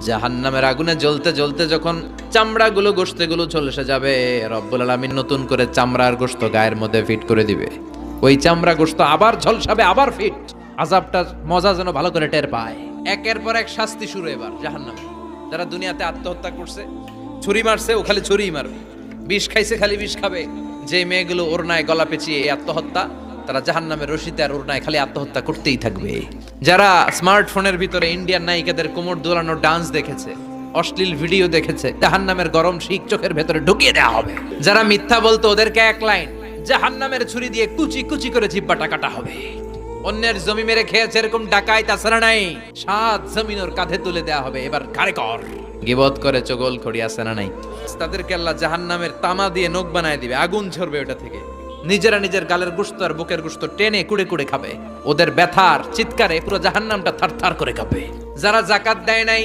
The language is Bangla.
জাহান্নামের আগুনে জ্বলতে জ্বলতে যখন চামড়াগুলো গোশতগুলো চলে যাবে, রব্বুল আলামিন নতুন করে চামড়ার গোশত গায়ের মধ্যে ফিট করে দিবে। ওই চামড়া গোশত আবার ঝলসাবে, আবার ফিট। আযাবটার মজা যেন ভালো করে টের পায়। একের পর এক শাস্তি শুরু এবার জাহান্নামে। যারা দুনিয়াতে আত্মহত্যা করছে, ছুরি মারছে, ও খালি ছুরিই মারবে। বিষ খাইছে, খালি বিষ খাবে। যে মেয়েগুলো ওড়নায় গলা পেঁচিয়ে এই আত্মহত্যা, তারা জাহান্নামের রশিতে আর ওড়নায় খালি আত্মহত্যা করতেই থাকবে। যারা স্মার্টফোনের ভিতরে ইন্ডিয়ান নায়িকাদের কোমর দোলানো ডান্স দেখেছে, অশ্লীল ভিডিও দেখেছে, জাহান্নামের গরম শিক চোখের ভেতরে ঢুকিয়ে দেওয়া হবে। যারা মিথ্যা বলতো, ওদেরকে এক লাইন জাহান্নামের ছুরি দিয়ে কুচি কুচি করে জিহ্বাটা কাটা হবে। অন্যের জমি মেরে খেয়েছে এরকম ডাকাই তাছাড়া নাই, 7 জমিন ওর কাঁধে তুলে দেওয়া হবে। এবার ঘাড়ে কর। গিবত করে চগল খড়ি আছে না নাই? তাদেরকে আল্লাহ জাহান্নামের তামা দিয়ে নখ বানায় দিবে, আগুন ঝরবে ওটা থেকে। নিজেরা নিজের গালের গোশত আর বুকের গোশত টেনে কুড়ে কুড়ে খাবে। ওদের ব্যথার চিৎকারে পুরো জাহান্নামটা থারথার করে কাঁপবে। যারা যাকাত দেয় নাই,